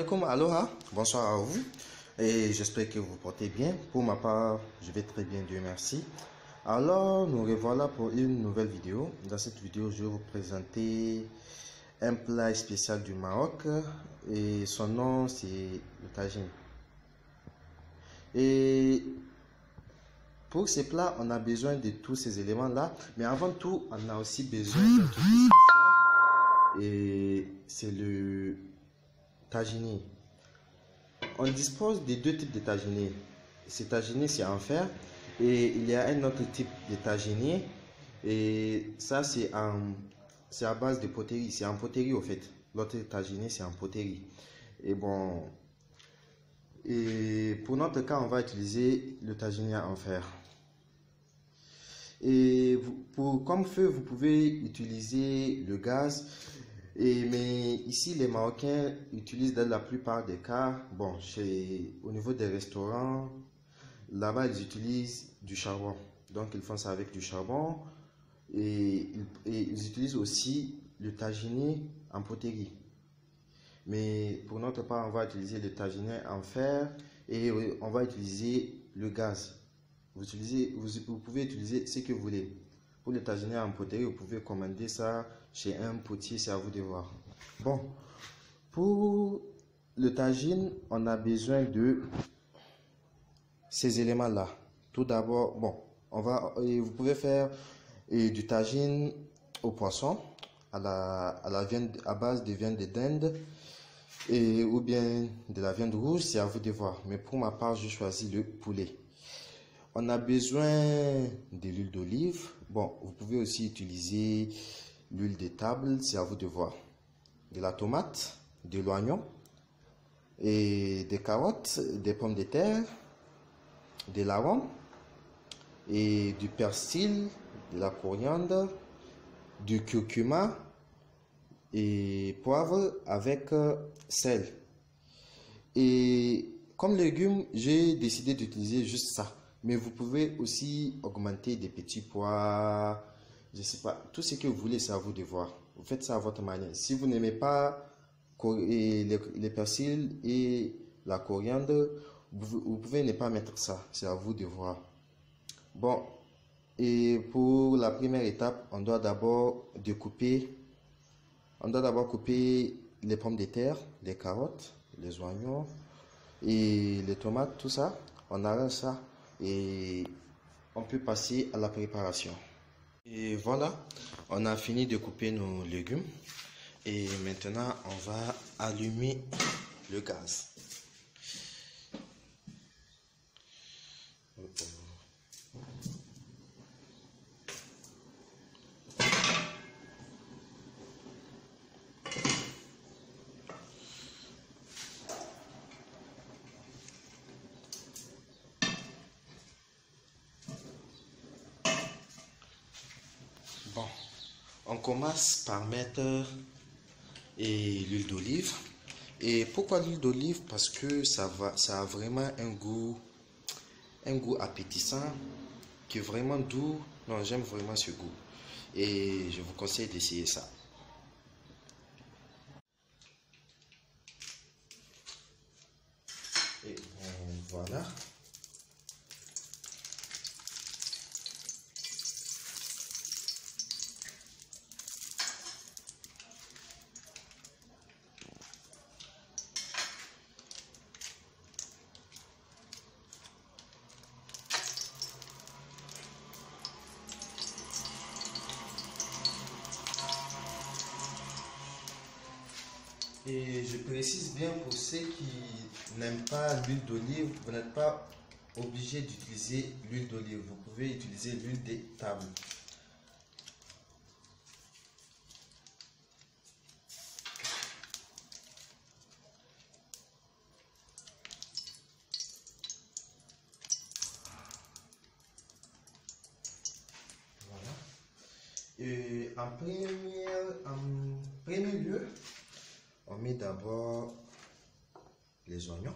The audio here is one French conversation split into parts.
alaikum, aloha, bonsoir à vous et j'espère que vous portez bien. Pour ma part, je vais très bien, Dieu merci. Alors, nous revoilà pour une nouvelle vidéo. Dans cette vidéo, je vais vous présenter un plat spécial du Maroc et son nom c'est le tagine. Et pour ce plat, on a besoin de tous ces éléments-là, mais avant tout, on a aussi besoin d'un truc spécial et c'est le tagine. On dispose de deux types de tagine. Ce tagine c'est en fer et il y a un autre type de tagine et ça c'est à base de poterie, c'est en poterie au fait. L'autre tagine c'est en poterie. Et bon, et pour notre cas on va utiliser le tagine en fer. Et comme feu vous pouvez utiliser le gaz. Mais ici, les Marocains utilisent dans la plupart des cas, bon, au niveau des restaurants, là-bas, ils utilisent du charbon. Donc, ils font ça avec du charbon et ils utilisent aussi le tagine en poterie. Mais pour notre part, on va utiliser le tagine en fer et on va utiliser le gaz. Vous pouvez utiliser ce que vous voulez. Pour le tagine en poterie, vous pouvez commander ça chez un potier, c'est à vous de voir. Bon, pour le tagine, on a besoin de ces éléments-là. Tout d'abord, bon, vous pouvez faire du tagine au poisson, à la viande, à base de viande de dinde, ou bien de la viande rouge, c'est à vous de voir. Mais pour ma part, je choisis le poulet. On a besoin de l'huile d'olive. Bon, vous pouvez aussi utiliser l'huile de table, c'est à vous de voir. De la tomate, de l'oignon, et des carottes, des pommes de terre, de l'arôme, et du persil, de la coriandre, du curcuma, et poivre avec sel. Et comme légumes, j'ai décidé d'utiliser juste ça. Mais vous pouvez aussi augmenter des petits pois, je sais pas, tout ce que vous voulez, c'est à vous de voir. Vous faites ça à votre manière. Si vous n'aimez pas les persils et la coriandre, vous pouvez ne pas mettre ça, c'est à vous de voir. Bon, et pour la première étape, on doit d'abord couper les pommes de terre, les carottes, les oignons et les tomates, tout ça. On arrange ça et on peut passer à la préparation. Et voilà, on a fini de couper nos légumes et maintenant on va allumer le gaz. Bon, on commence par mettre l'huile d'olive. Et pourquoi l'huile d'olive? Parce que ça a vraiment un goût appétissant, qui est vraiment doux. Non, j'aime vraiment ce goût. Et je vous conseille d'essayer ça. Et voilà. Et je précise bien pour ceux qui n'aiment pas l'huile d'olive, vous n'êtes pas obligé d'utiliser l'huile d'olive. Vous pouvez utiliser l'huile de table. Voilà. Et en premier lieu, on met d'abord les oignons.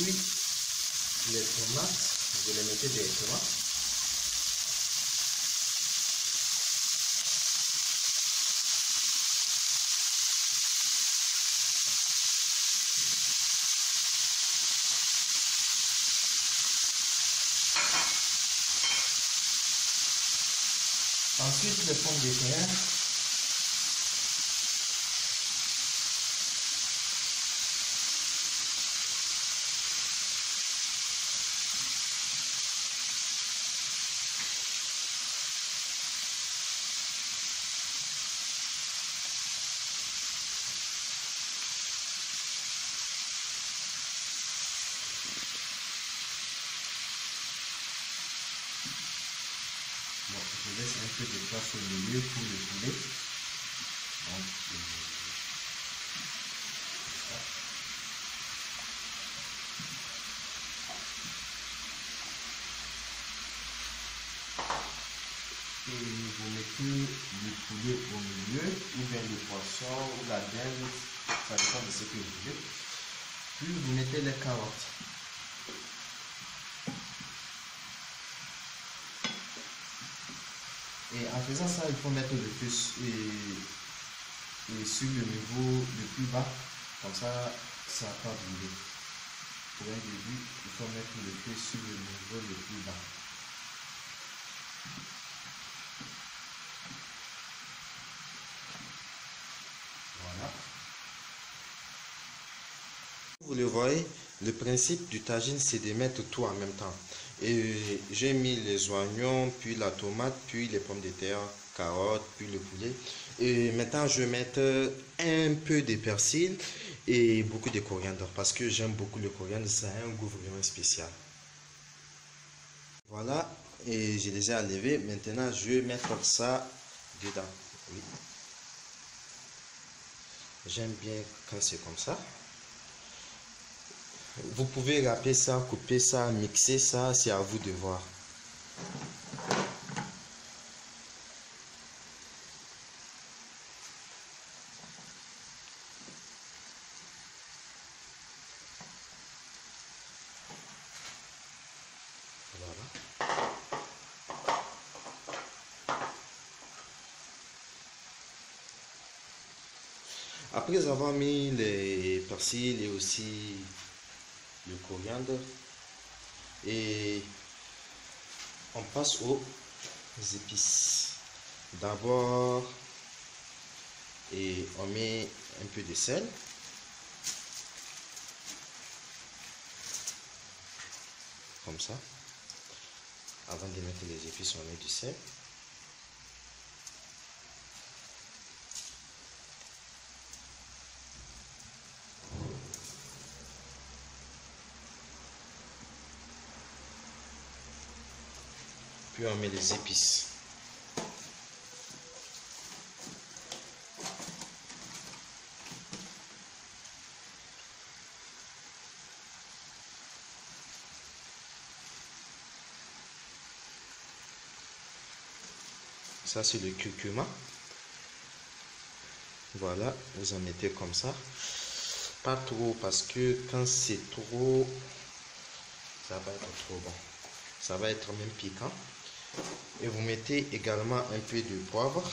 Puis les tomates, vous les mettez directement. Ensuite, les pommes de terre. Bon, je laisse un peu de place au milieu pour le poulet. Donc, et vous mettez le poulet au milieu, ou bien le poisson, ou la dinde, ça dépend de ce que vous voulez. Puis vous mettez les carottes. Et en faisant ça, il faut mettre le feu sur le niveau le plus bas, comme ça, ça va pas brûler. Pour un début, il faut mettre le feu sur le niveau le plus bas. Voilà. Vous le voyez, le principe du tagine, c'est de mettre tout en même temps. Et j'ai mis les oignons, puis la tomate, puis les pommes de terre, carottes, puis le poulet. Et maintenant, je vais mettre un peu de persil et beaucoup de coriandre parce que j'aime beaucoup le coriandre, ça a un goût vraiment spécial. Voilà, et je les ai enlevés. Maintenant, je vais mettre ça dedans. Oui. J'aime bien quand c'est comme ça. Vous pouvez râper ça, couper ça, mixer ça, c'est à vous de voir. Voilà. Après avoir mis les persils et aussi le coriandre, et on passe aux épices. D'abord, et on met un peu de sel. Comme ça. Avant de mettre les épices, on met du sel. Puis on met les épices. Ça, c'est le curcuma. Voilà, vous en mettez comme ça. Pas trop, parce que quand c'est trop, ça va être trop bon. Ça va être même piquant. Et vous mettez également un peu de poivre.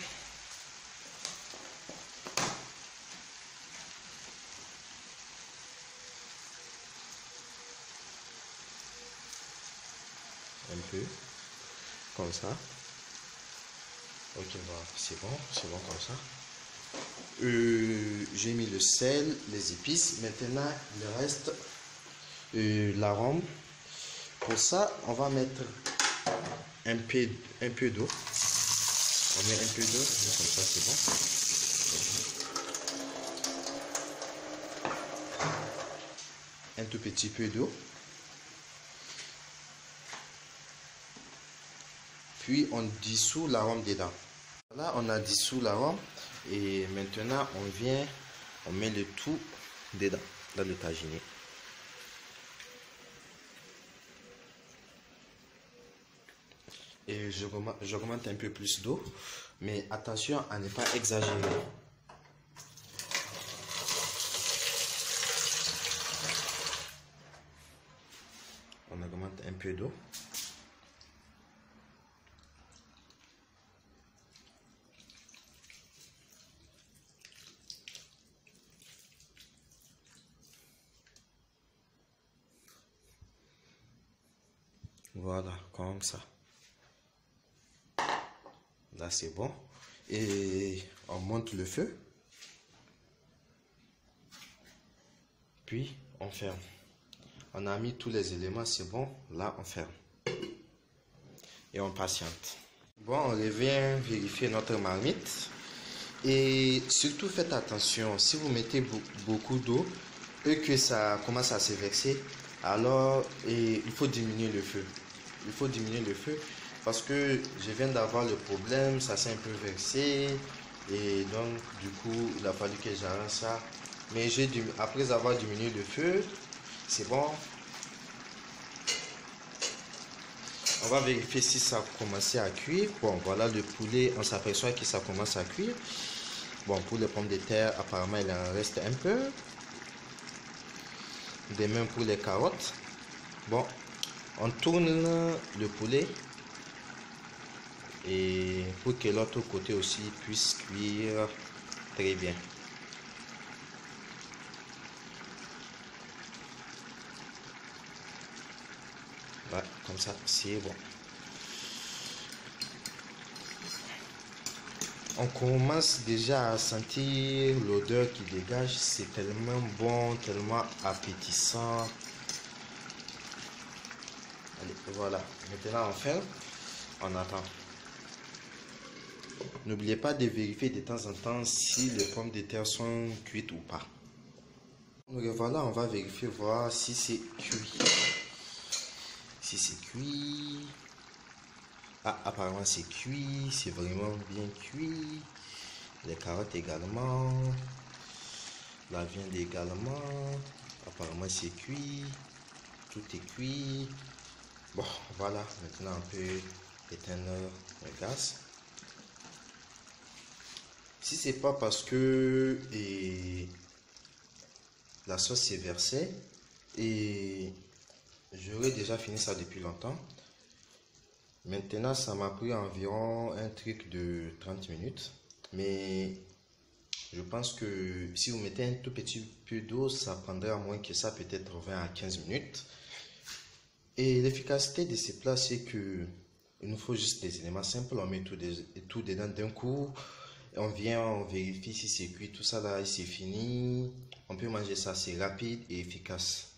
Un peu, comme ça. Ok, voilà, c'est bon comme ça. J'ai mis le sel, les épices. Maintenant, il reste l'arôme. Pour ça, on va mettre un peu d'eau. On met un peu d'eau, comme ça c'est bon. Un tout petit peu d'eau. Puis on dissout l'arôme dedans. Là, on a dissous l'arôme et maintenant on met le tout dedans, dans le tagine. Et j'augmente un peu plus d'eau, mais attention à ne pas exagérer. Voilà, comme ça. Là, c'est bon. Et on monte le feu. Puis, on ferme. On a mis tous les éléments, c'est bon. Là, on ferme. Et on patiente. Bon, on revient vérifier notre marmite. Et surtout, faites attention. Si vous mettez beaucoup d'eau et que ça commence à se verser, alors il faut diminuer le feu. Il faut diminuer le feu parce que je viens d'avoir le problème, ça s'est un peu versé. Et donc, du coup, il a fallu que j'arrange ça. Mais après avoir diminué le feu, c'est bon. On va vérifier si ça a commencé à cuire. Bon, voilà le poulet, on s'aperçoit que ça commence à cuire. Bon, pour les pommes de terre, apparemment, il en reste un peu. De même pour les carottes. Bon, on tourne le poulet. Et pour que l'autre côté aussi puisse cuire très bien. Ouais, comme ça, c'est bon. On commence déjà à sentir l'odeur qui dégage. C'est tellement bon, tellement appétissant. Allez, voilà. Maintenant, on ferme. On attend. N'oubliez pas de vérifier de temps en temps si les pommes de terre sont cuites ou pas. Donc voilà, on va vérifier, voir si c'est cuit. Si c'est cuit. Ah, apparemment c'est cuit, c'est vraiment bien cuit. Les carottes également. La viande également. Apparemment c'est cuit. Tout est cuit. Bon, voilà, maintenant on peut éteindre le gaz. Si c'est pas parce que la sauce s'est versée et j'aurais déjà fini ça depuis longtemps. Maintenant, ça m'a pris environ un truc de 30 minutes. Mais je pense que si vous mettez un tout petit peu d'eau, ça prendrait moins que ça, peut-être 20 à 15 minutes. Et l'efficacité de ces plats, c'est que il nous faut juste des éléments simples. On met tout dedans d'un coup. On vient, on vérifie si c'est cuit, tout ça là, c'est fini. On peut manger ça, c'est rapide et efficace.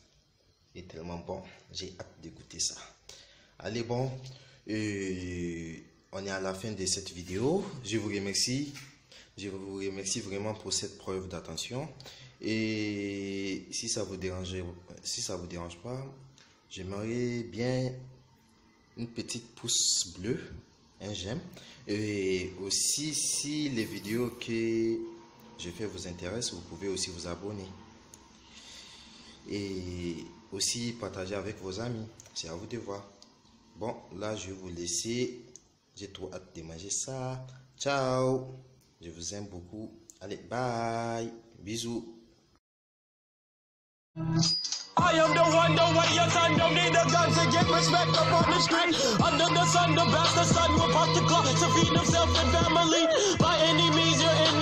Et tellement bon. J'ai hâte de goûter ça. Allez, bon. On est à la fin de cette vidéo. Je vous remercie. Je vous remercie vraiment pour cette preuve d'attention. Et si ça vous dérange pas, j'aimerais bien une petite pouce bleue, un j'aime. Et aussi, si les vidéos que je fais vous intéressent, vous pouvez aussi vous abonner. Et aussi partager avec vos amis. C'est à vous de voir. Bon, là, je vais vous laisser. J'ai trop hâte de manger ça. Ciao. Je vous aime beaucoup. Allez, bye. Bisous. I am the one, your son don't need a gun to get respect up on the street. Under the sun, the bastard son will pop the clock to feed himself and family. By any means, you're in